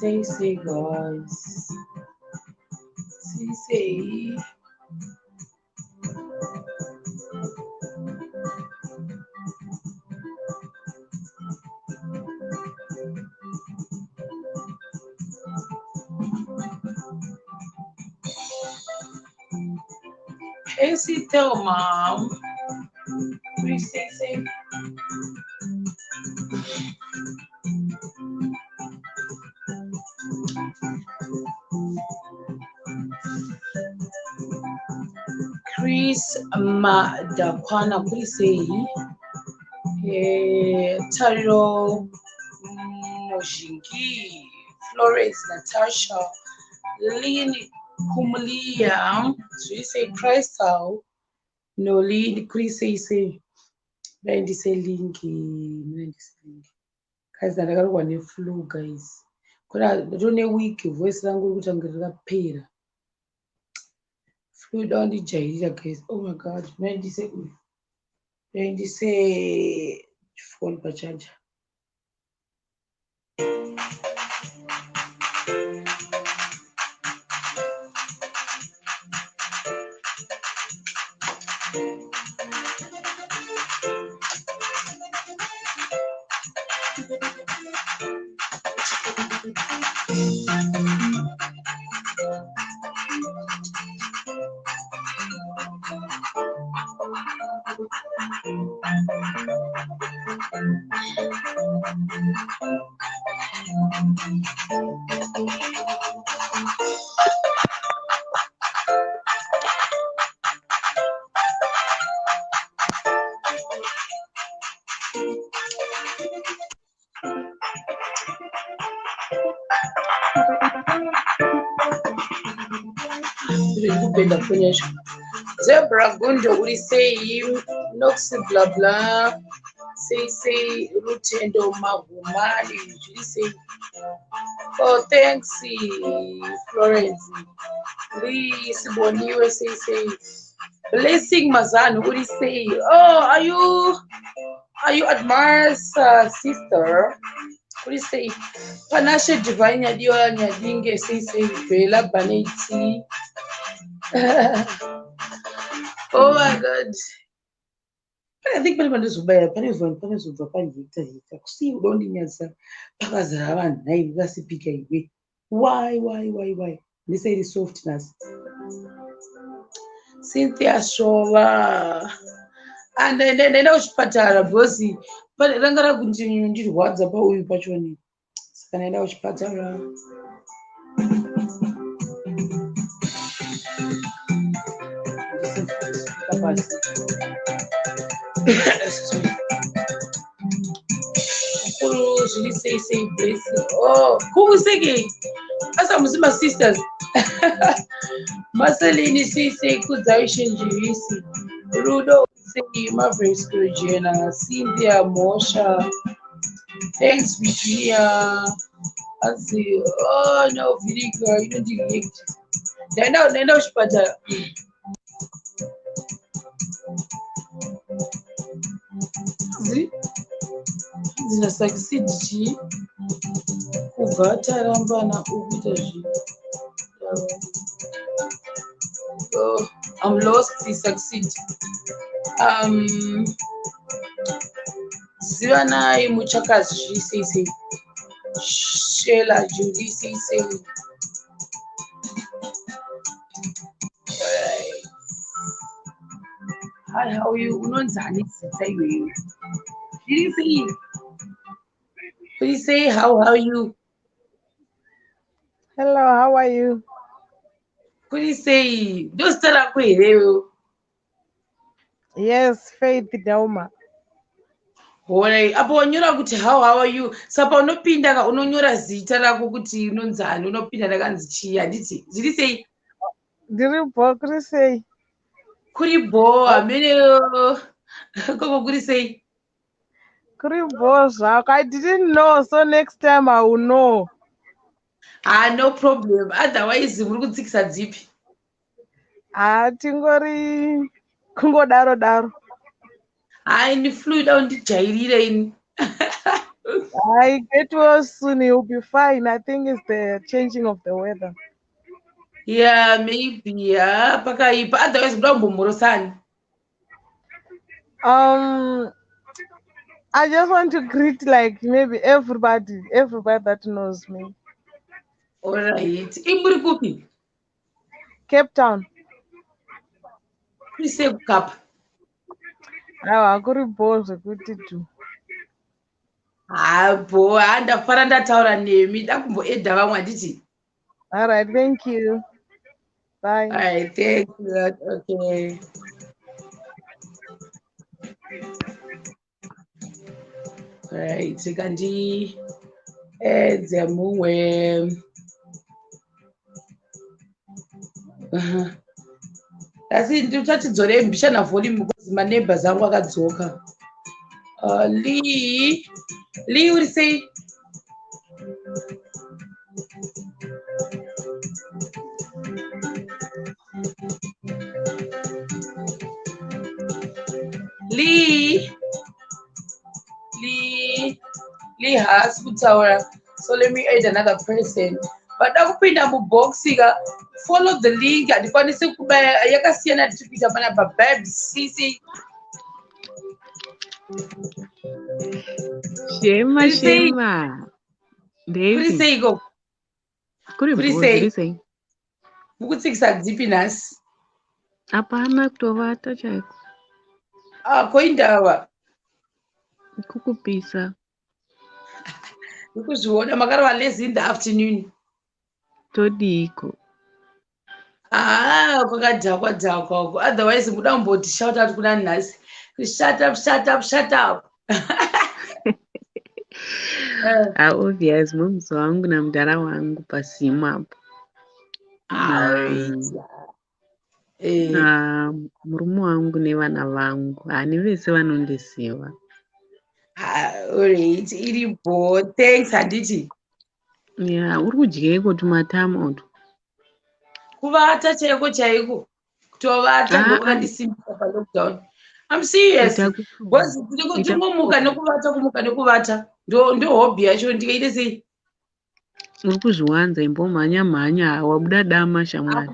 Say guys. Say. Esse teu mom. Please say. Chris Madakwana, please say. Taro Moshingi, Florence Natasha, Lynn Kumulia, so you say Crystal, no lead, Chris say, Randy say Linky, guys, that I got one flu, guys. Could I don't a week voice language and get that paid? Flu down the jail, guys. Oh my god, Randy say, phone per charge. Zebra Gundo will say you Noxy blah blah say Rutendo Magumali usually say oh thanks Florence Please Boni USA say Blessing Mazan would say oh are you Admira's sister? Would say Panasha Divine Adio Nyadinge say Bella Baneti. Oh my god. I think when this by pennies when pennies of Japan, see you don't answer Pakazaran, that's a PK. Why? They say the softness. Cynthia Shola. And then I know Patara Bossy, but I'm gonna continue to what's about you, Patroni. And I know Patara. Say blessing. Oh, who was singing? As I'm my sisters. Marceline say Kuzation Jirisi. Rudo say Maverick Skurjena. Cynthia Mosha. Thanks, Virginia. I say, oh no, very girl, you don't delete. They know, Spata. See? Zina succeed kubvata rambana ukuita oh, I'm lost he succeed zivanai muchakazi zvisese Shela Judy say hi how are you unonzani sita iwewe Please say how are you? Hello, how are you? Please say just tell her kwe. Yes, Faith Dauma. Alright, apo wanyora kuti how are you? Sapa unopinda ka unonyora zita rako kuti unonzani unopinda ndakanzi chi handiti. Zviri sei? Ndiri bo kuri sei? Kuri bo amene koko kuri sei? Kuri bo zvako. I didn't know, so next time I will know. No problem. Otherwise muri kutsikisa dzipi? Tingori kungodaro. Ni fluid undijairire ini. I get well soon. You'll be fine. I think it's the changing of the weather. Yeah, maybe. Yeah, pakaipa. Otherwise, mborosani. I just want to greet like maybe everybody that knows me. All right. Imburi kupi. Cape Town. Please say cup. I kuri balls kuti tu. Bo, ndafara ndataura nemi ndakumboedha vamwe handiti. All right, thank you. Bye. All right, thank you. Okay. All right, kandi edze mumwe. Asi ndichatidzorai mbishana volume because maneighbors angu akadzoka. Lee, will say. Lee has kutaura. So let me add another person. But nakupinda mubox follow the link andikwanise kubaya yakasiyana tipita pana babes sisi. Shema. Kuri sei go. Kuri sei. Mukutsikisa dzipi nhasi. Hapana kutovata chaiko. Koindawa. Kukupisa. Ndikuzviona makarava lazy in the afternoon. Todiko. Kwakadhakwa. Otherwise muda kumboti shout out kuna nhasi. Shut up. Obvious mumzo wangu na mdara wangu pasimu hapo. Murumu wangu nevana vangu hani vese vanondisiwa. Alright, iripo. Thanks handiti. Yeah, uri kudyaiko tumatamu oto? Kuvata chaiko. Kutovata ndokandisimbisa pa-lockdown. I'm serious. Ndingomuka nekuvata. Ndo hobby yacho ndikaite sei? Uri kuzviwanza imbomhanya wabuda dama shamwari.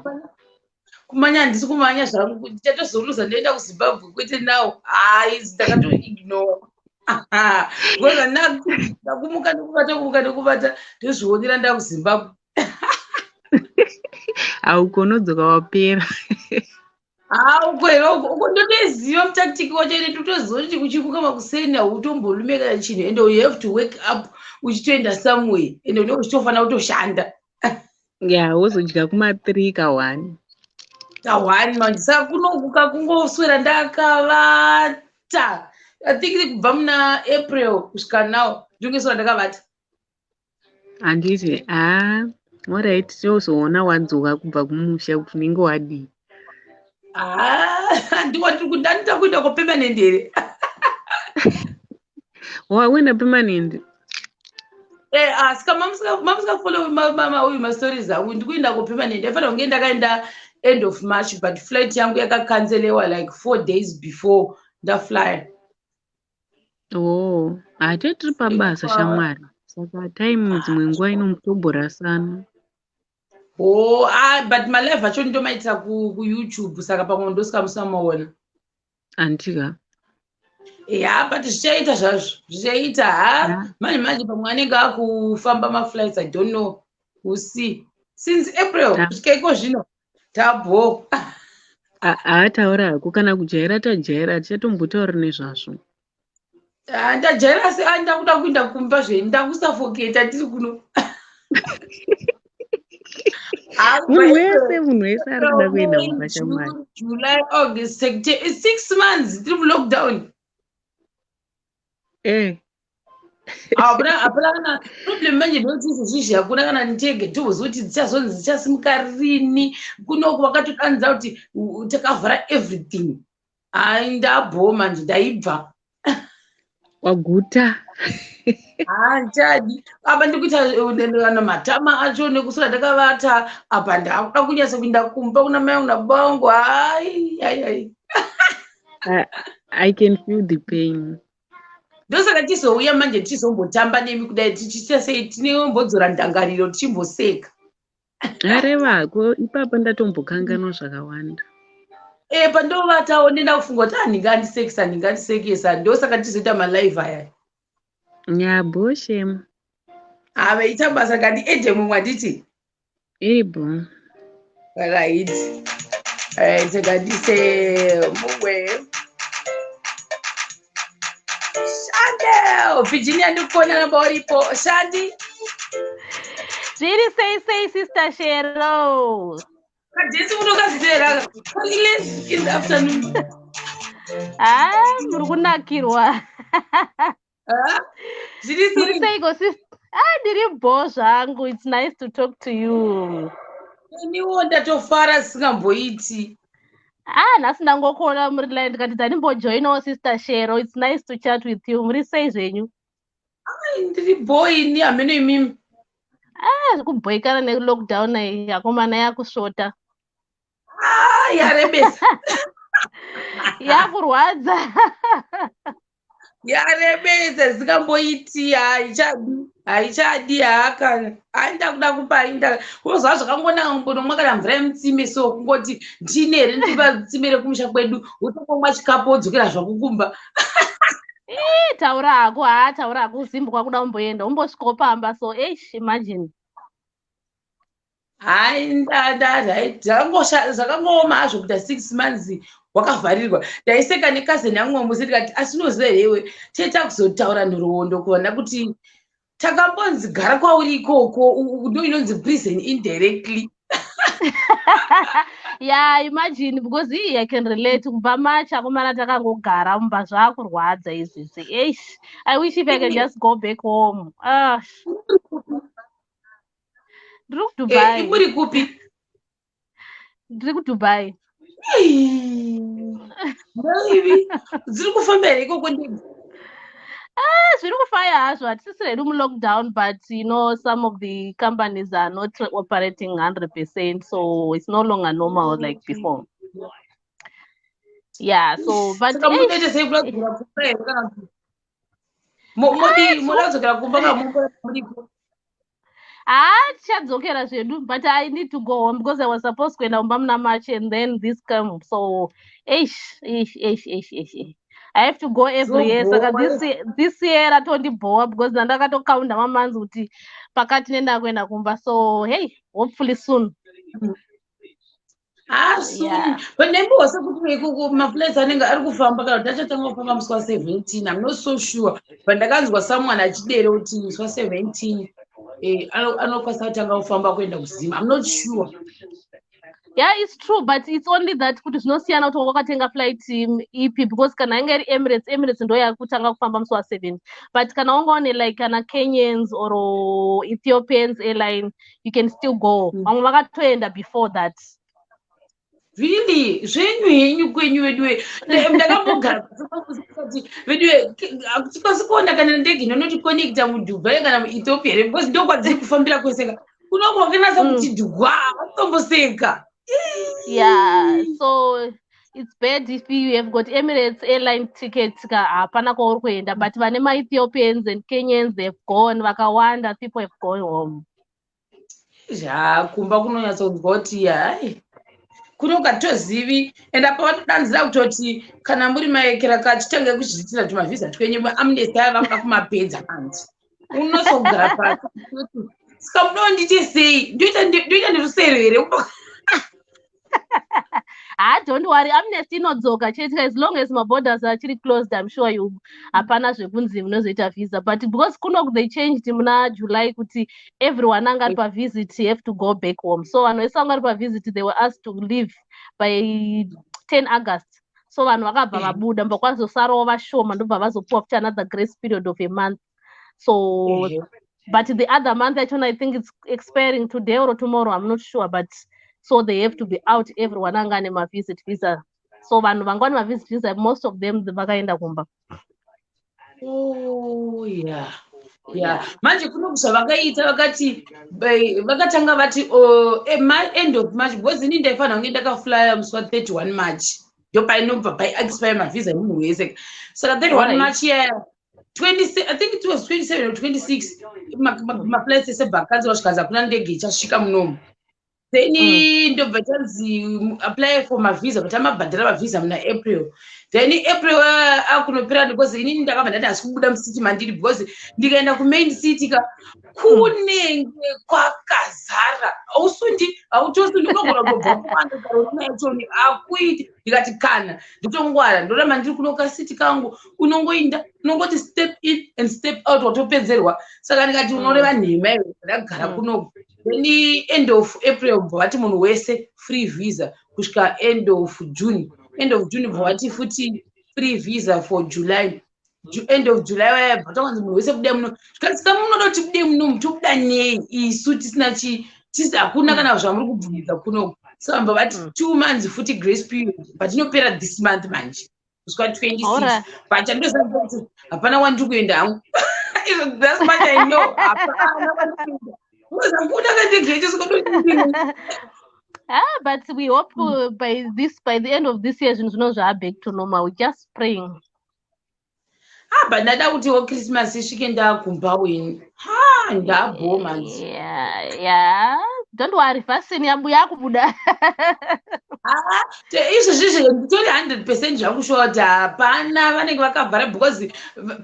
Kumanya handisi kumanya zvangu ndichatozoluza ndoenda kuZimbabwe kwete nawo. Ndakatoignore. Ngoza ndakumuka nekuvata ndozvionera ndakuZimbabwe. Aukonodzoka wapera. Uko ndotoziva mutactic wacho ine totoziva kuti uchimuka makuseni hautombolume kana chinhu and you have to wake up uchitoenda somewhere and unenge uchitofanira kutoshanda. Yeah, wozodya kuma3 ka1. Ka1 manje saka kunoguka kungoswera ndakavata. I think kubva muna April kusvika now ndingeswera ndakavata. Handiti alright tozoona wadzoka kubva kumusha kuti unenge wadii. Ndanoita kuenda kupermanent here. Wawenda permanent? Saka mamusikafollow mastories angu ndikuenda kupermanent. Ndaifanira kunge ndakaenda end of March but flight yangu yakacancelewa like 4 days before ndaflya. Hati tiri pabasa shamwari. Saka time dzimwe nguva inomutobhora sana. But malive acho ndomaitira kuYouTube saka pamwe ndosikamusamaona. Antika. Yeah, but zvichaita zvazvo. Zvichaita manje pamwe anenge akufamba maflights I don't know. We'll see. Since April kusvika iko zvino tabho. Taura hako kana kujaira tajaira tichatombotaura nezvazvo. Ndajaira asi ndakuda kuenda kumba zve ndakusafoketa tiri kuno. Munhu wese ari kuda kuenda kumba shamwari. July, August, September, 6 months tiri mulockdown. Hapana kana problem manje ndoti izvizvi hakuna kana ndege tozoti dzichazonzi dzichasimuka rini kunoko vakatodanza kuti takavhara everything. Ndabho manje ndaibva. Waguta. Chadi apa ndikuita matama acho nekusura ndakavata apa ndakuda kunyasa kuenda kumba kuna mai una bangu. I can feel the pain. ndosaka tizouya manje tizombotamba nemi kudai tichitasei tinembodzora ndangariro tichimboseka. Arevako ipapa ndatombokanganwa zvakawanda. Pandovatawo ndenda kufunga kuti handingandisekesa ndosaka tizoita malive aya. Nyaboshemu. Veita basa kandi edemu mwanditi. Iribo. Right. Tikandise mumwe. Shande, Virginia ndikufona namba uripo. Shandi. Zviri sei Sister Shero. Kadesi unokazizera. English in the afternoon. Muri kunakirwa. Zviri sei go sister. Ndiri bo zvangu. It's nice to talk to you. Niwo ndatofara singamboiti. Nhasi ndangokuona muri line ndikati ndimbojoinawo Sister Shero. It's nice to chat with you. Muri sei zvenyu? Ndiri boy ni ameno imimi. Zvikuboikana nelockdown iyi yakomana yakusvota. Yarebesa. Yakurwadza. Yarebesa zikamboiti haichadi haakana. Ainda kuda kupainda. Kuzva zvakangona mbono mwakada mvura yemutsime so kungoti ndine here ndipa tsime rekumusha kwedu utongomwa chikapu wodzokera zvakukumba. Taura hako Zimbo kwakuda umboenda umbosvikawo pamba so imagine. Zvakangooma hazvo kuita 6 months wakavharirwa. Ndaiseka nekazeni yangu musi tikati asinoziva hewe teta kuzotaura nhoroondo kuona kuti takambonzi gara kwauri ikoko ndo inonzi prison indirectly. Yeah, imagine because I can relate kubva macha komana takangogara mumba zvakurwadza izvizvi. I wish if I can just go back home. Ndiri kuDubai. Muri kupi? Ndiri kuDubai. Zviri kufamba here ikoko ndege? Zviri kufaya hazvo hatisiri hedu mulockdown, but you know some of the companies are not operating 100%, so it's no longer normal like before. Yeah, so but tichadzokera zvedu, but I need to go home because I was supposed kuenda kumba muna March and then this came, so I have to go every year. Saka this year atondiboa because ndakatokaunda mamanzi kuti pakati nenda kuenda kumba, so hey, hopefully soon. Soon. But ndaimbowasa kuti ikoko maflights anenge ari kufamba kana kuti achatanga kufamba musi wa17. I'm not so sure. But ndakanzwa someone achidere kuti musi wa17 anokwanisa kutanga kufamba kuenda kuZim. I'm not sure. Yeah, it's true, but it's only that kuti zvinosiyana kuti wakatenga flight ipi, because kana inge iri Emirates ndo yakutanga kufamba musi wa7, but kana wanga une like kana Kenyans or Ethiopians airline you can still go. Vamwe vakatoenda before that. Really? Zvenyu henyu kwenyu weduwe. Ndakambogara kuti weduwe tikasi kuona kana ndege inoti connecta muDubai kana muEthiopia here because ndo kwadziri kufambira kwese. Unombonasa kuti dhugwa watomboseka. Yeah, so it's bad if you have got Emirates airline tickets hapana kwauri kuenda, but vane maEthiopians and Kenyans they've gone, vakawanda people have gone home. Kumba kunonyatsonzwa kuti hai kunongatozivi enda pavatodanzira kutoti kana muri maekera kachitange kuzviitira tumavhiza twenyu amnesty avanga kumapedza manzi unosogara pasi saka munonditi sei ndoita ndirusero here. Don't worry, amnesty inodzoka chete as long as my borders are actually closed. I'm sure you hapana zvekunzi munozoita visa, but because they changed muna July kuti everyone anga pa visit have to go back home, so vanhu vese vanga pa visit they were asked to leave by 10 August. So vanhu vakabva vabuda mbakazosarawo vashoma ndobva vazopuwa futi another grace period of a month. So but the other month actually I think it's expiring today or tomorrow, I'm not sure, but so they have to be out, everyone angane ma visit visa. So vanhu vangane ma visit visa, most of them vakaenda kumba. Oh yeah. Manje kunokusha vakaita vakati vakatanga vati end of March because ini ndaifana kunge ndakaflya musi wa 31 March ndo painobva pai expire ma visa munhu wese. Saka 31 March I think it was 27 or 26 maflights esebhakanzi wasvikazi hakuna ndege ichasvika munomu. Then ndobva tanzi apply for mavisa but amabhadhara mavisa muna April. Then April akunopera because inini ndakabva ndati hasi kubuda mucity mandiri because ndikaenda kumain city kunenge kwakazara autosundi unogona kubva kumandokaromachoni akuiti ndikati kana nditongwara ndoramba ndiri kuno kasiti kangu unongoinda unongoti step in and step out watopedzerwa saka ndikati unoreva nhema iwe ndagara kuno. Then end of April bvati munhu wese free visa kusvika end of June bvati futi free visa for July. End of July wayabva takanzi munhu wese buda muno saka munoda kuti bude muno tobuda nei isu tisina tisi hakuna kana zvamuri kubvumidza kuno saka mbavati 2 months futi grace period but inopera this month manje kusvika 26 but andosaka kuti hapana wandiri kuenda hangu. That's what I know. But we hope by the end of this year zvinhu back to normal. We just praying. But ndada kuti Christmas isvike ndagumba weni. Ndabhoma nje. Yeah. Don't worry, fasting yabuya kubuda. Izvozvo nditori 100% zvakushowa kuti hapana vanenge vakavhara because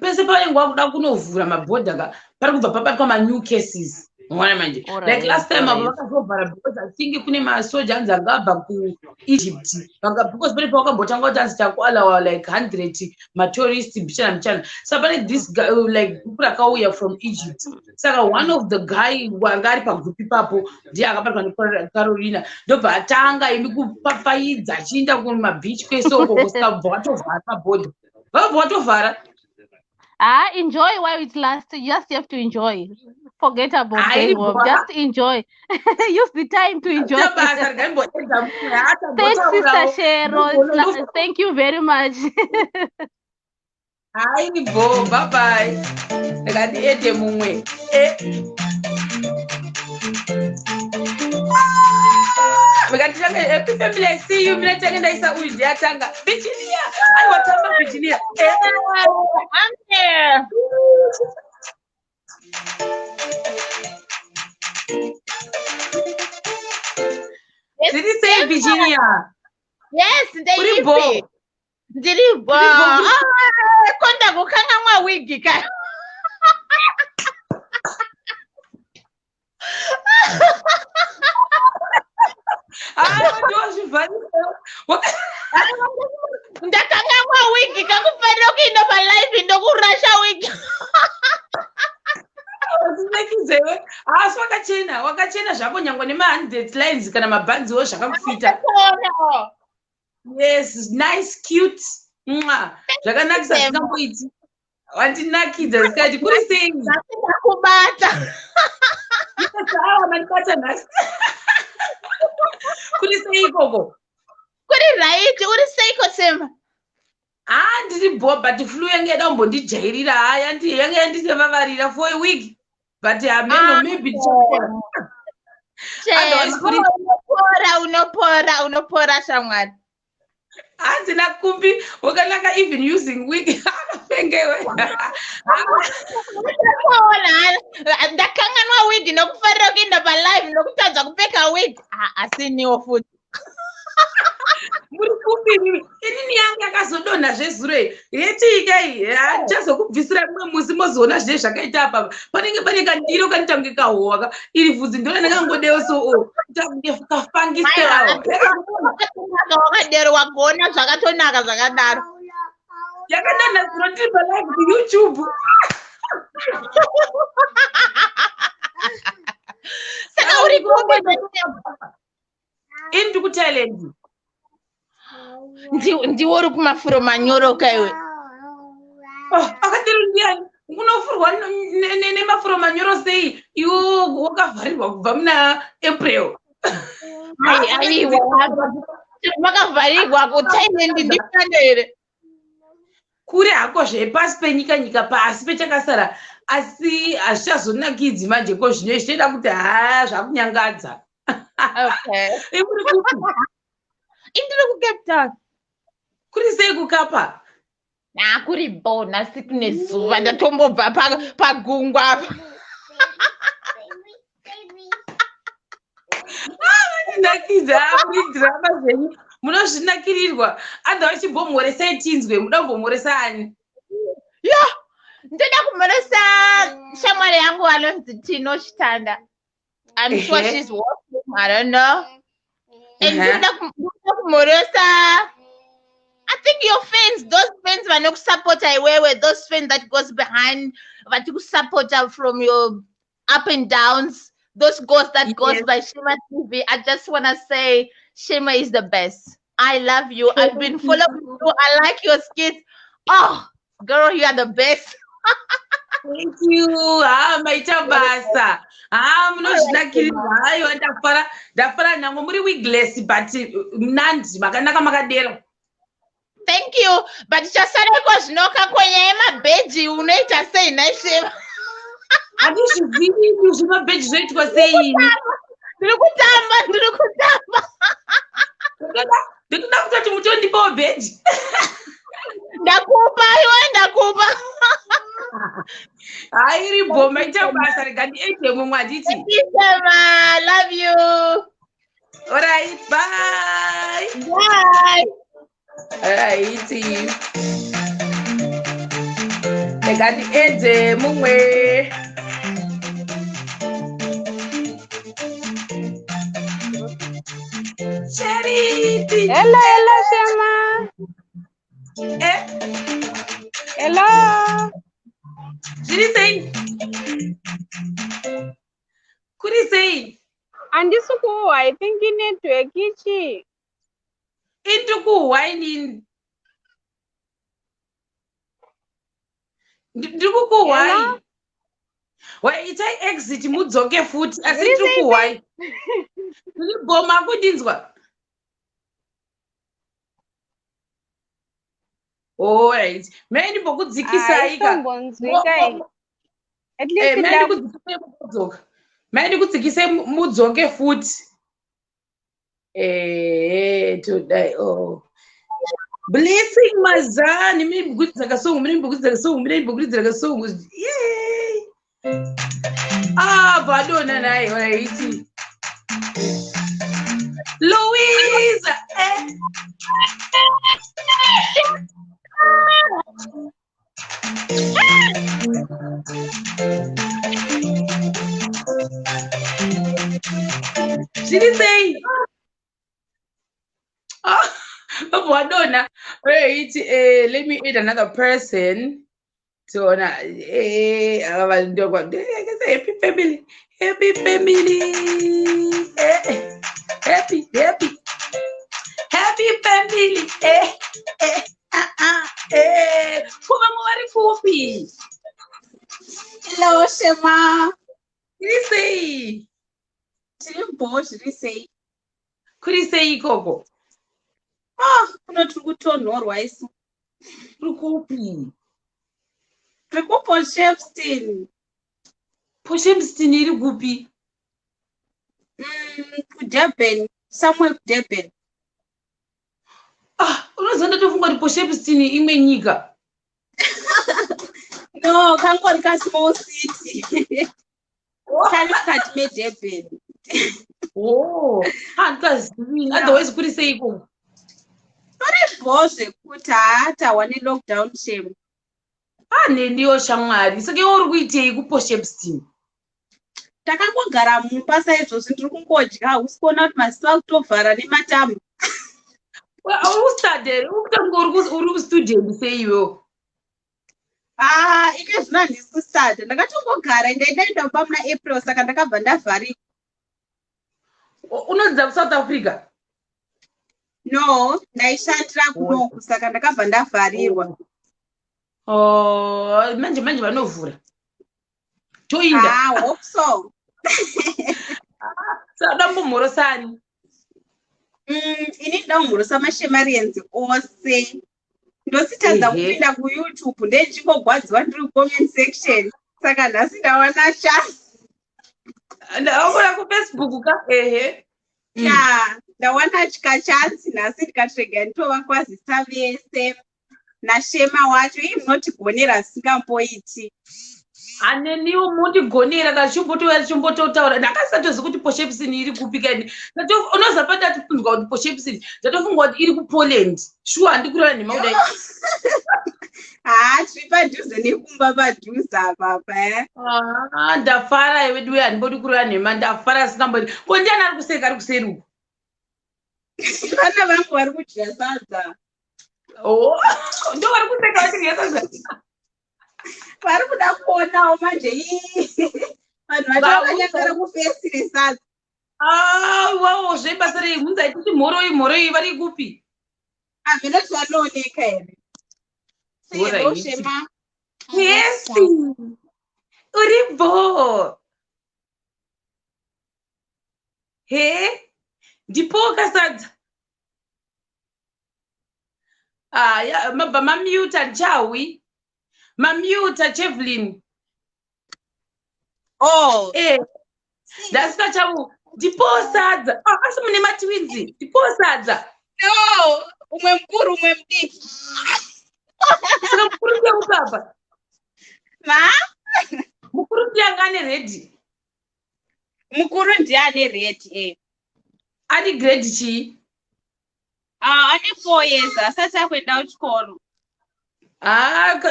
pese pavanenge vakuda kunovhura mabhodha pari kubva pabatwa ma-new cases. Like last time vakazovhara because I think kune masoja anzi angabva kuEgypt because pane pakambotanga kuti anzi takualawa like 100 matourist mbichana so pane this guy like group rakauya from Egypt saka one of the guy wanga ari pagroup ipapo ndiye akabatwa neCarolina ndobva atanga imi kupapaidza achiinda kumabeach kwesoko saka bva vatovhara mabhodha vabva vatovhara. Enjoy while it lasts. You just have to enjoy. Forget about going home. Just enjoy. Use the time to enjoy. Thanks, Sister Cheryl. Thank you very much. Bye bye. Happy family, I see you. Virginia. I want to Virginia. I'm there. Did you say Virginia? Yes, they did. Did you? Konda kukanga mwa wigi ka. Ndakanga mwa wigi kakufanira kuenda palive ndokurasha wigi. Asi wakachena zvako nyangwe nema-100 lines kana mabhanziwo zvakakufita. Yes, nice, cute. Zvakanakisa zvikamboiti. Wandinakidza zvikati kuri sei? Kubata. Sawa mandibata nhasi. Kuri sei ikoko? Kuri right, uri seiko Semba? Ndiri bo but flu yangu yada kumbondijairira yanga yandisemavarira for a week. But maybe unopora shamwari. Handina kumbi wakanaka even using wig. Ndakanganwa wig nokufarira kuenda palive nokutadza kupfeka wig. Asiniwo futi. Muri kumbiri inini yangu yakazodonha zvezuro yetii chazokubvisira mumwe musi mozoona zvine zvakaita apa panenge pane kandiro kanitange kahowa iri vhudzi ndona ndakangodewo so kafangisirawo wakadero wakuona zvakatonaka zvakadaro yakananhadzirwa tiri palive kuYouTube. Saka uri kuombe indi kuThailand. Ndiwo uri kumafuro manyoroka iwe. Akadero ndiani unofurwa nemafuro manyoro sei iwo wakavharirwa kubva muna April. Makavharirwa kuThailand ndifana here. Kuri hako zvepasi penyika pasi pechakasara asi hazvichazonakidzi manje ko zvino zvichida kuti zvakunyangadza. Okay. Uri kupi? Indiri kuCape Town. Kuri sei kukapa? Nakuribo sickness zuva ndatombobva pagungwa apa. Nakidza drama zvenyu munozvinakirirwa anza vachibomhoresa itinzwe muda kumbomhoresa ani? Yo, ndoda kumhoresa shamwari yangu anonzi Tino Chitanda. I'm sure she's watching. I don't know. And ndoda kumhoresa, I think your fans, those fans vanokusupporta iwewe, those fans that goes behind, vatikusupporta from your up and downs, those ghosts that goes by Shema TV. I just want to say Shema is the best. I love you. I've been following you. I like your skits. Oh, girl, you are the best. Thank you. Maita basa. Munozvinakirirwa. Hayo ndafara nango muri wigless but mnandi makanaka makadero. Thank you. But chasareko zvinoka kwenye mabheji unoita sei naishema. Handizvizivi zvemabheji zvoitwa sei. Ndiri kutamba. Ndikuda kutoti mutondipawo bheji. Ndakupa. Hayi ribo maita basa rega ndiende mumwe handiti. I love you. All right, bye. Bye. All right. Rega ndiende mumwe. Charity. Hello, Shema. Hello. Kuri sei? Andisukuwa, I think network ichi. Itukuwa inini? Ndikukuwai. Waitai exit mudzoke futi asi tikuwai. Ndiboma kudinzwa. All right. Many bokudzikisai ka. At least many kudzikise mudzoke futi. Today blessing mazani mimi bukudza kasungu yay. Badona naye waiti. Louisa Zvirisei? Badona wait, let me add another person. So happy family. Happy family. Happy family. Fufi. Hello, Shema. Kurisei. Zvirisei. Kurisei ikoko. Kuno tiri kutonhorwa isu. Tiri kupi? Tiri kuPortshepstone. Portshepstone iri kupi? kuDurban, somewhere kuDurban. Unozonda tofunga kuti Portshepstone imwe nyika. No, kangori ka small city. Kari mukati meDurban. Handikazivi. Otherwise kuri seiko? Paripo zvekuti haatawa nelockdown shame. Nendiwo shamwari. Saka uri kuitei kuPortshepstone? Takangogara mumba saizvozvo ndiri kungodya usi kuona kuti masiva kutovhara nematambo. Uri uri student seiwo? Ike zvino handisi kustada. Ndakatongogara ndaenda kumba muna April saka ndakabva ndavharika. Unodza kuSouth Africa? No, ndaishandira kunoku saka ndakabva ndavharirwa. Manje vanovhura. Toinda. Hope so. Sada mbomhorosani. Ini ndamhorosa maShemarians ose. Ndositadza kupinda kuYouTube ndechingogwadziwa ndiri comment section. Saka nhasi ndawana chance. Ndaona kuFacebook ka? Ndawana chance nhasi ndikatrega nditova kwazisa vese. nashema wacho munotigonera singamboiti. Aneniwo mundigonera kachimbototaura ndakasatoziva kuti Porshepsini iri kupika ini. Unozapata atifunzwa kuti Porshepsini ndatofunga kuti iri kuPoland. Shuwa handikureva nhema kudai. Tiri padhuze nekumba padhuze apa. Ndafara iwe diwe handibodi kureva nhema ndafara sikambodi. Ko ndiani ari kuseka ari kuseri uko? Vana vangu vari kudya sadza. Ndo vari kuseka vachidya sadza. Vari kuda kuonawo manje vanhu vacho vakanyangara kufesiri sadza. Wawo zvebasa rei munzaiti kuti mhoro iyi vari kupi? Hamina zvanooneka here. Shema. Yes. Uribo. He? Ndipoka sadza. Mamute Chawi. Mamute Chevlin. Ndasika chavu. Ndipo sadza. Asi mune matwinzi. Ndipo sadza. No, umwe mkuru umwe mdiki. Saka mukuru ndiye upapa. Mukuru ndiye ane redi. Mukuru ndiye ane redi. Ane grade chi? Ane 4 years asati akuenda kuchikoro.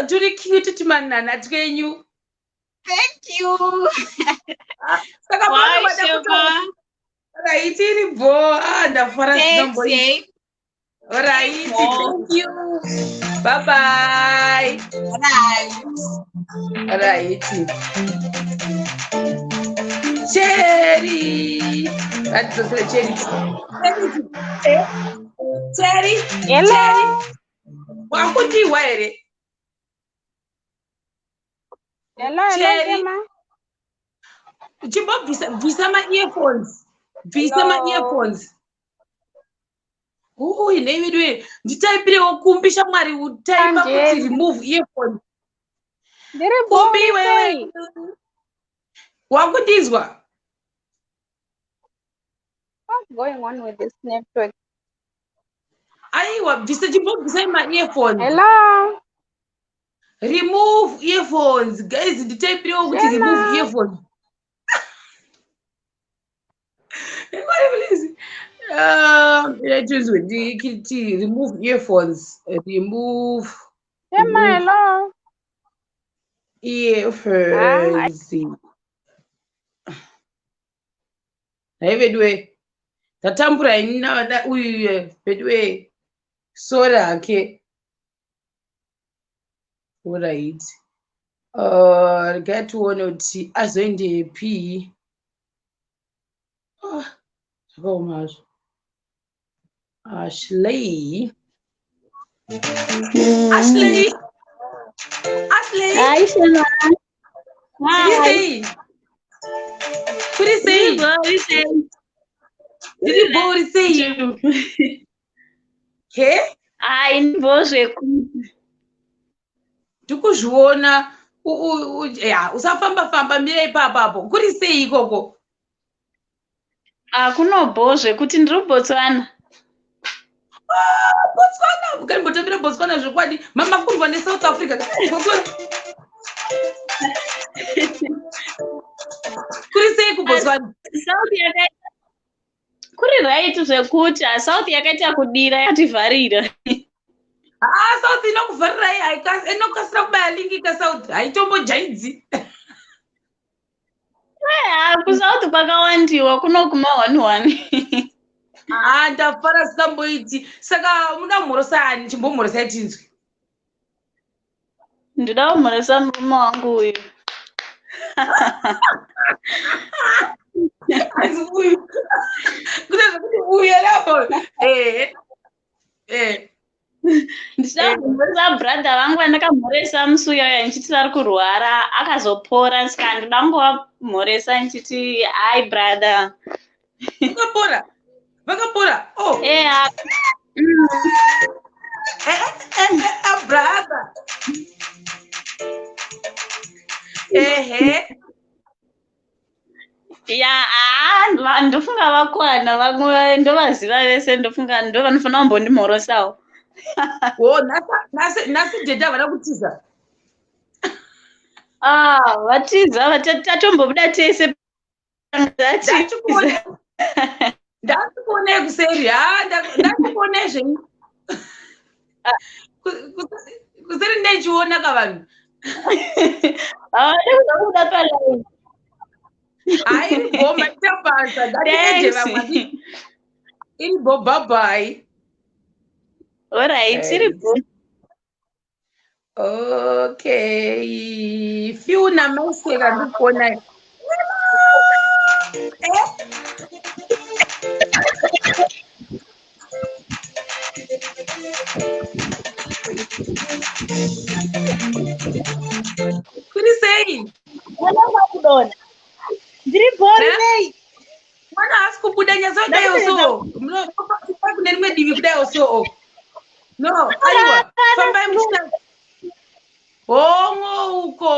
Turi cute manana twenyu. Thank you. Saka right, iribo. Ndafara Thanks. Alright, thank you. Bye-bye. Alright. Cherry. That's the cherry. Cherry. Hello. Wakuti waere. Hello, Cherry. Emma. Chimbo visa my earphones. Visa my earphones. Ineividwe nditaipirewo kumbi shamwari utaipa kuti remove earphone. Kumbi wewe. Wakundizwa? What's going on with this network? Aiwa, bvisa my earphones. Hello. Remove earphones. Guys, nditaipirewo kuti remove earphones. Please. Remove earphones. Remove. Hello. Earphones. Hey, bedwe. Tatambura ina da uyu bedwe. Sora ke. Alright. Get one oti azoende P. So much. Ashley. Ashley. Hi, Shema. Hi. What do you say? Did you both say you? Hey? Ai, você. Tukuzviona. Usafamba mira ipapo. Kuri sei ikoko? Kunobhozve kuti ndiri Botswana. Botswana. Ukanimbotambira Botswana zvokwadi. Mama kurwa neSouth Africa. Kuri sei kuBotswana? South yakaita. Kuri right zvekuti South yakaita kudira yativharira. South inokuvharira inokasira kubaya lingi kaSouth. Haitombojaidzi. KuSouth kwakawandiwa kunoguma 1-1. Ndafara sikamboiti. Saka munamhorosa ani chimbomhorosa tinzwi. Ndida kumhorosa murume wangu uyu. Uyu alapo. Ndichida kumhoresa brother vangu vandakamhoresa musi uyaya ndichiti vari kurwara akazopora saka ndida kungomhoresa ndichiti hi brother. Vakapora. Oh. Brother. Ndofunga vakwana vamwe ndovaziva vese ndofunga ndovanofanira kumbondimhorosawo. Oh, nasi dhedha vada kutiza. Vatiza tatombobuda tese. Ndakupone kuseri. Ndakupone zvenyu. Kuseri ndechiona kavanhu. Kuda palaini. Hayi bhoma tabasa. Ndateje vamwe. Iri bo bye bye. All right, iripo. Okay. Fiuna maseka ndikona. Kuri sei? Kudona. Ndiri bori nei. Mwana hasi kubuda nyazodayo so. Kune rimwe divi kudayo so. No, aiwa. Fambai mushina. Hongo uko.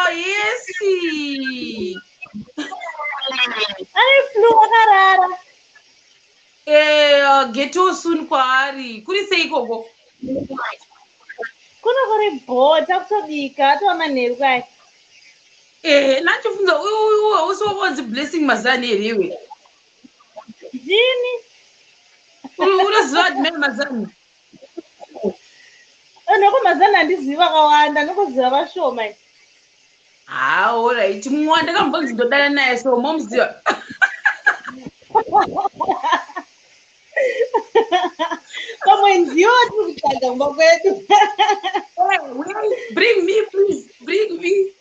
Yesi. Ai flu wakarara. Get too soon kwaari. Kuri sei koko? Kuno kuri bhota kutobika atomanheru kwai. Nachifunga uyu hausiwonzi blessing mazani here iwe. Ndini? Unoziva kuti mene mazani? Noko mazani handizivi vakawanda, nokuziva vashoma. Alright, mumwe ndakambonzi ndodana naye so momuziva. Pamwe ndiwo tiri kutsvaga kumba kwedu. Bring me, please. Bring me.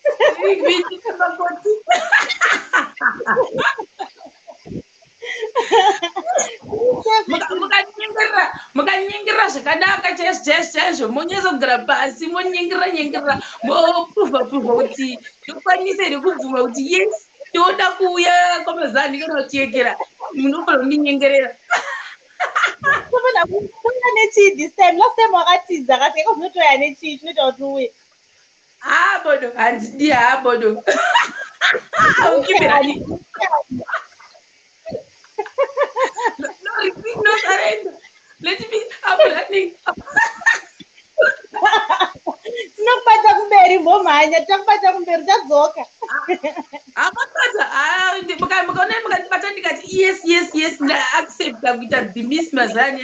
Mukanyengera zvakanaka chaizvo monyesa kugara pasi monyengera mopruvha kuti ndokwanisa here kubvuma kuti yes toda kuuya kwamazani kana kutiekera munofanira kundinyengerera. Kuya nechii this time? Last time wakatiza akati ekuzotoya nechii chinoita kuti uye. Bodo handidi bodo. Ukibirani. No repeat, no surrender. Let me I'm running. Tinokubata kumberi mbomhanya, takubata kumberi tadzoka. Mukaona mukandibata ndikati yes ndaaccepta kuita Miss Mazani.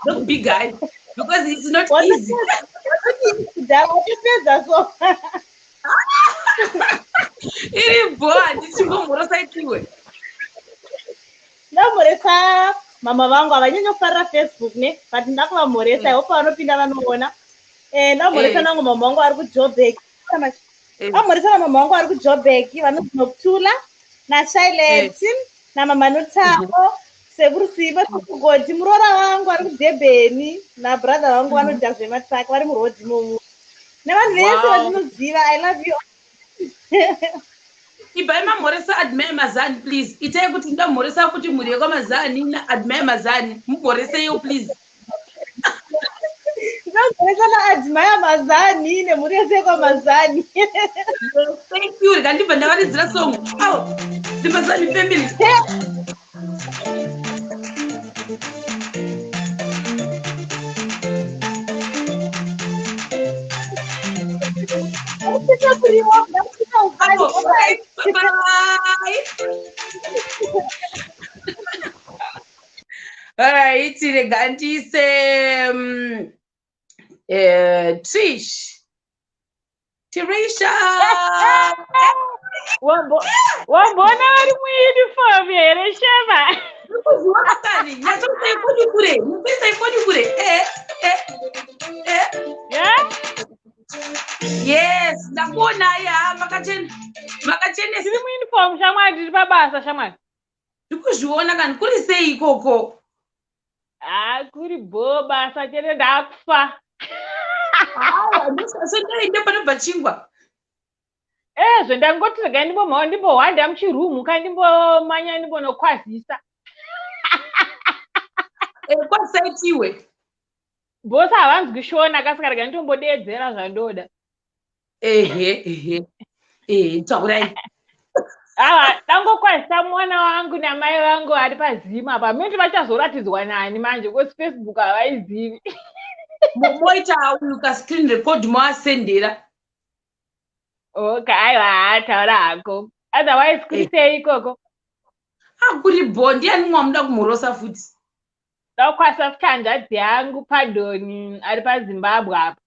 Don't be guy because it's not easy. Ndakupedza so. Iri bho handichimbomhorosa ikiwe. Ndamhoresa mama vangu havanyanyofarira Facebook ne, but ndakuvamhoresa iwo pavanopinda vanoona. Ndamhoresa nangu mama vangu ari kuJoburg. Ndamhoresa namama vangu ari kuJoburg vanonzi Nokutula naShailet namama Notabo Sekurusiva Kugoti. Muroora vangu ari kuDurban nabrother vangu vanoita zvematraki vari murodhi momu. Nevanhu vese vandinoziva, I love you. Ibai mamhoresa Admire Mazani please. Itai kuti ndamhoresa kuti muri yekwamazani naAdmire Mazani. Mumhorese yo please. Ndamhoresa naAdmire Mazani nemhuri yese yekwamazani. Thank you. Ndibva ndavaridzira song. The Mazani family. Alright, regandise Trish. Tirisha. Wambona vari muuniform here Shema. Wakatani, nyatsokuta ikoni kure. Mupesa ikoni kure. Yeah? Yes, ndakuona ya makachenesa. Tiri muuniform shamwari, tiri pabasa shamwari. Ndikuzviona kana kuri sei ikoko. Kuri basa chete ndakufa. Ndosasondainde panobva chingwa. Zvendangoti regai ndimbomhanya ndimbohwanda muchirumu kai ndimbomanya ndimbonokwazisa. Kwasaitiwe. Bosi havanzwi shona kasika regai nditombodeedzera zvandoda. Taurai. Dangokwazisa mwana wangu namai vangu vari pazima apa. Miti vachazoratidzwa nani manje, because Facebook havaizivi. moita uka screen record moasendera. Okay, aiwa taura hako. Otherwise kuri sei ikoko? Kuri bondi ani mwamuda kumhorosa futi. Ndakwasa futi hanzvadzi yangu Padoni ari paZimbabwe apo.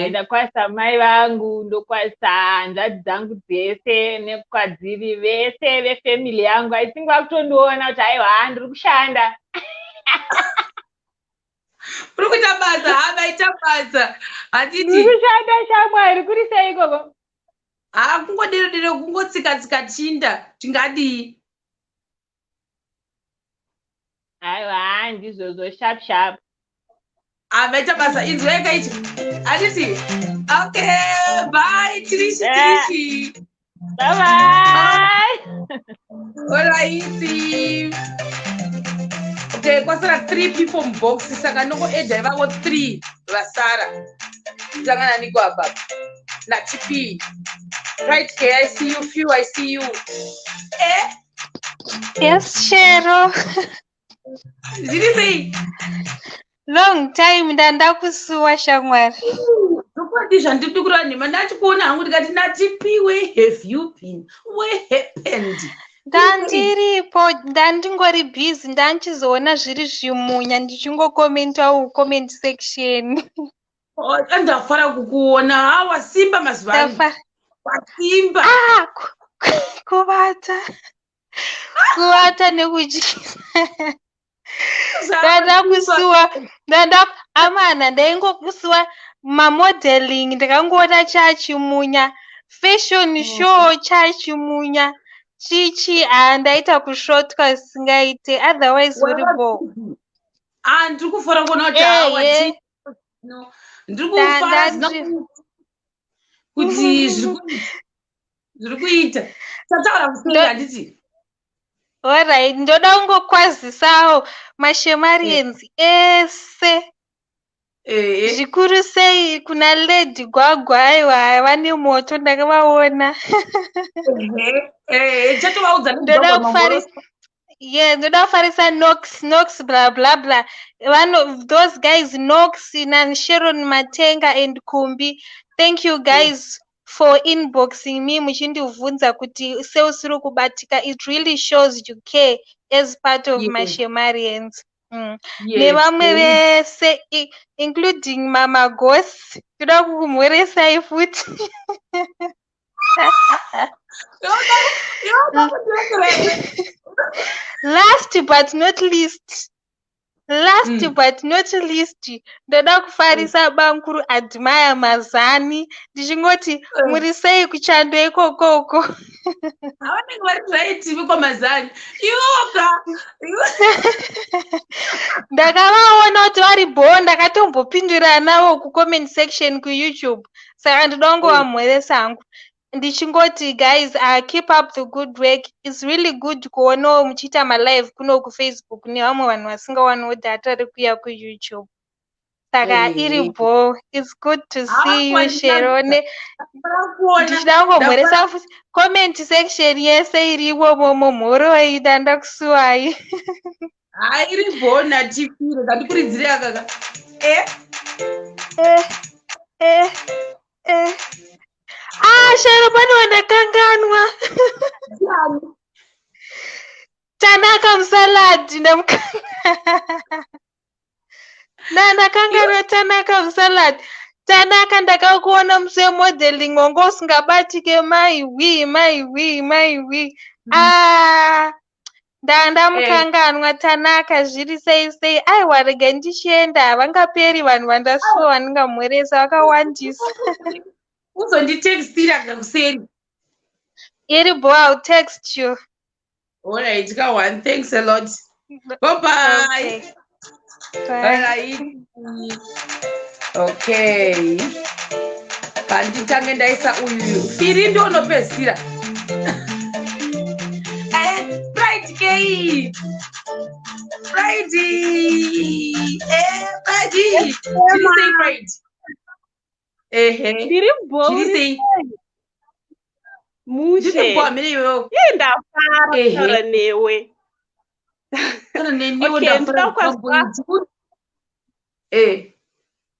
Ndakwasa mai vangu, ndokwasa hanzvadzi dzangu dzese nekwadziri vese vefamily yangu. I think vakutondiona kuti aiwa ndiri kushanda. Uri kuita basa, havaita basa. Hatiti. Ndiri kushanda shamwari, kuri sei ikoko? Kungodero kungotsika chinda tingadi. Aiwa ndizvozvo sharp. Havaita basa inzweka ichi. Hatiti. Okay, bye Trishi. Bye. Alright. Okay, kwasara 3 people box saka noko edha vavo 3 vasara. Tangana niko apa. Na TP. Right, okay, I see you. Few, I see you. Yes, Shero. Did you say? Long time ndandakusuwa shamwari. Ndokwadizva ndikura nhema ndachikuona hangu ndikati natipi, where have you been? What happened? Ndandiripo, ndandingori busy, ndanchizoona zviri zvimunya ndichingokomentawo comment section. Ndafara kukuona hawa simba mazuva ano. Wasimba. Kuvata nekudyisa. Amana ndaingokusiwa mamodeling ndakangoona chachimunya, fashion show chachimunya, chichi ndaita kushotwa singaite, otherwise uri bo. Ndiri kufara kuona kuti hawa ndiri kufara kuti zviri kuita. Tataura kusenga handiti. Alright, ndoda kungokwazisawo maShemarians ese. Zvikuru sei kuna Lady Gwagwa, aiwa vane moto ndakavaona. Ndoda kufarisa Nox blah blah blah. One of those guys, Nox and Sharon Matenga and Kumbi. Thank you guys for inboxing me muchindivhunza kuti seusiri kubatika. It really shows you care as part of maShemarians. Nevamwe vese including Mama Goth. Toda kumhoresai futi. Last but not least, ndoda kufarisa bankuru Admire Mazani ndichingoti muri sei kuchando ikokoko. Havanenge vari right kwa Mazani. Iwoka. Ndakavaona kuti vari bo, ndakatombopindura navo kucomment section kuYouTube. Saka ndoda kungovamhoresa hangu. Ndichingoti guys, keep up the good work. It's really good kuonawo muchiita malive kuno kuFacebook nevamwe vanhu vasingawaniwo data rekuya kuYouTube. Saka iri bo, it's good to see you Sherone. Ndichida kungomhoresa futi comment section yese iriwo momo mhoroi ndandakusuwai. Iri bo natipire ndandikuridzire akaka. Shero pane wandakanganwa. Tanaka Msaladi ndakanganwa Tanaka Msaladi. Tanaka ndakakuona muse modeling wanga usingabatike maiwi. Ndamukanganwa Tanaka zviri sei. Aiwa rega ndichienda, havangaperi vanhu vandasuwa vandingamhoresa vakawandisa. Uzonditextira kakuseri. Iri bo, I'll text you. Alright, Kawan, thanks a lot. Bye-bye. Bye. Okay. Kanditange ndaisa uyu. Firi ndio unopesira. Right, Kay. Friday. Friday. Did you say right? Ndiri boring. Mushe. Ndafara newe. Okay,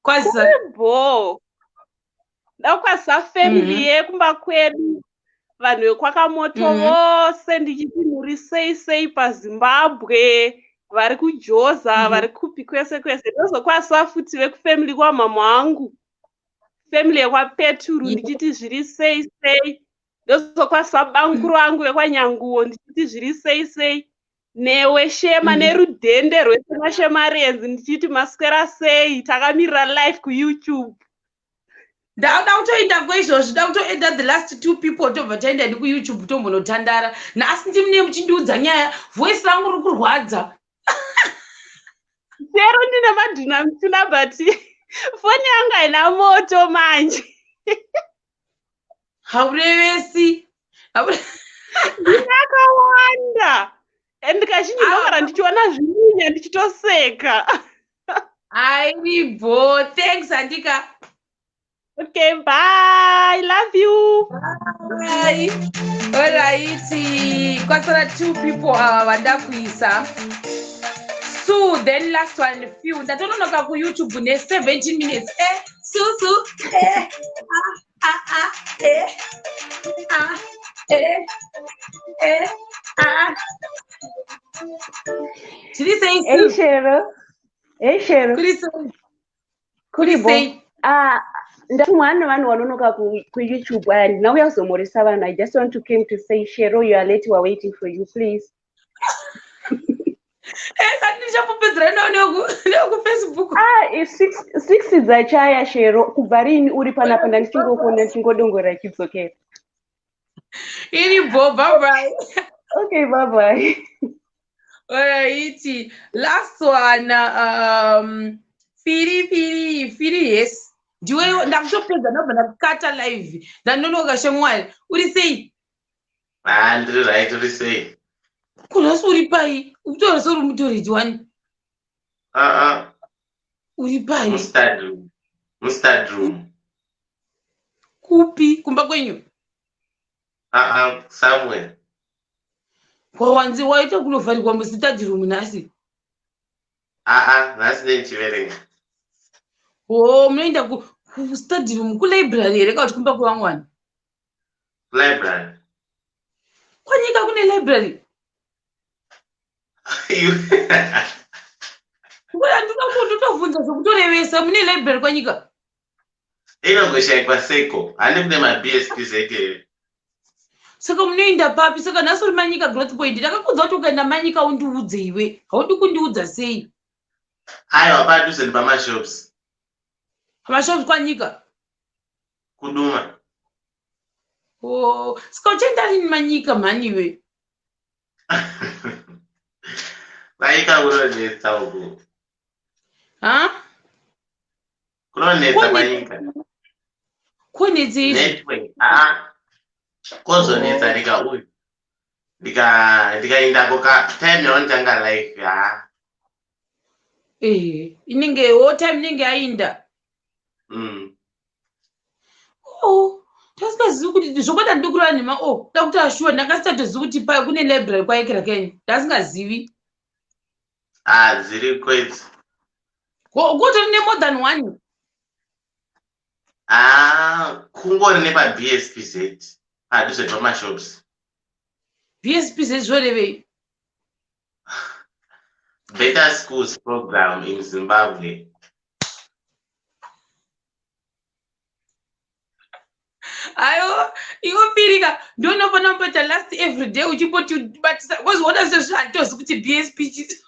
Quase. Bo. Ndakwasa family yekumba kwedu. Vanhu vekwakamoto vose ndichiti muri sei paZimbabwe. Vari kuJoza, vari kupi kwese. Ndozokwasa futi vekufamily kwamama wangu. Family yekwapeturu ndichiti zviri sei. Ndozokwasa bankuru vangu vekwanyanguo ndichiti zviri sei. Newe Shema nerudhende rwese Shema Renzi ndichiti maswera sei. Takamirira live kuYouTube. Ndauda kutoenda kwaizvozvo, ndauda kutoenda the last 2 people tobva taenda kuYouTube tombonotandara. Nasi ndimune muchindiudza nyaya, voice rangu riri kurwadza. Chero ndine madhuna mutuna but foni yangu haina moto manje. Haurevesi. Ndakawanda. Ndikazhinji ndogara ndichiona zvinya ndichitoseka. Airibo, thanks Andika. Okay, bye. Love you. Bye. All right. Kwasara 2 people vanda kuisa. So then last one few. Ndatononoka ku YouTube ne 17 minutes. Susu. Chiri say Hey Shero. Kuribo. Ndatumwana vanhu vanonoka kuYouTube and ndinauya kuzomoresa vanhu. I just want to came to say Shero, you are late, we are waiting for you, please. It's 6 dzachaya Shero. Kubva rini uri panapa ndichingokuona ndichingodongora chidzokera. Iribo, bye bye. Okay, bye bye. Alright. Last one, Firi, yes. Ndiwe ndakutopedza ndobva ndakukata live. Ndanonoka Shamwari. Uri sei? Ndiri right, uri sei? Kuna uri pai? Utori sori mutoriji wani? Uri pai? Mustard room. Kupi? Kumba kwenyu? Somewhere. Kwawanzi waita kunovharirwa mustard room nasi? Nasi ndechiverenga. Munoenda kustard room, kulibrary here kana kuti kumba kwevamwani? Library. Kwanyika kune library? Ndinotobvunza zvokutorevesa, mune library kwanyika? Inongoshayikwa Seko. Handi kune maBSPZ here. Saka munoenda papi? Saka nhasi uri Manyika Growth Point. Ndakakudza kuti ukaenda Manyika undiudze iwe. Haudi kundiudza sei? Aiwa, padhuze nepamashops. Pamashops kwanyika? Kuduma. Saka uchaenda rini Manyika mhani iwe? Manyika kunonetsa uku. Kunonetsa Manyika. Kunetsa izvi? Network. Kozonetsa ndikauya. Ndikaendako time yaunotanga live. Inenge time inenge yainda. Ndasingazivi kuti zvokwata ndikura nhema ndakuti ashuwa ndakasatozivi kuti pai kune library kwaikira kenyu. Ndasingazivi. Dziri kwedzi. Kutori ne more than one? Kungori nepaBSPZ. Padhuze nepamashops. BSPZ zvorevei? Better Schools Program in Zimbabwe. Ayo, iwo Pirika, ndonofana kupata last every day uchipoti batisa. Because what does this does kuti BSPZ?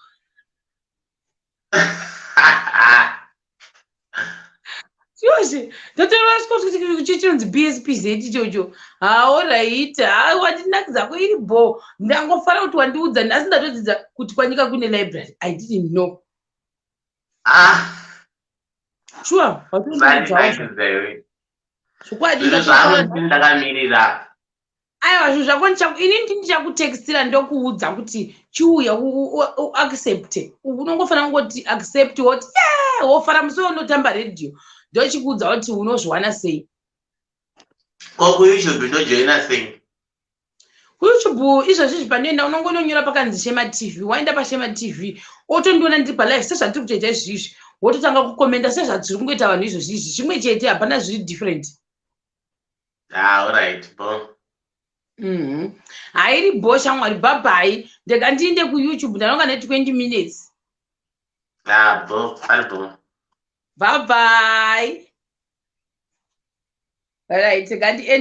Seriously, ndatora kuti kuchichinzi BSPZ chocho. Alright, wandinakidza ko iribo. Ndangofara kuti wandiudza nhasi ndatodzidza kuti kwanyika kune library. I didn't know. Sure, ndakamirira. Aiwa, zvinhu zvako ini ndichakutekstira ndokuudza kuti chiuya accept. Unongofana kungoti accept what wofara musoro unotamba radio. Ndochikuudza kuti unozviwana sei. KuYouTube ndojoina sei? KuYouTube izvozvi panoenda unongononyora pakanzi Shema TV. Waenda paShema TV otondiona ndiri palive sezvatiri kutoita izvizvi. wototanga kukomenda sezvatiri kungoita vanhu izvozvizvi chimwe chete hapana zviri different. Alright, bo. Hairi bo shamwari, bye-bye. Ndega ndiende kuYouTube ndanonga ne20 minutes. Bo, bo. Bye-bye. Alright, ndega ndiende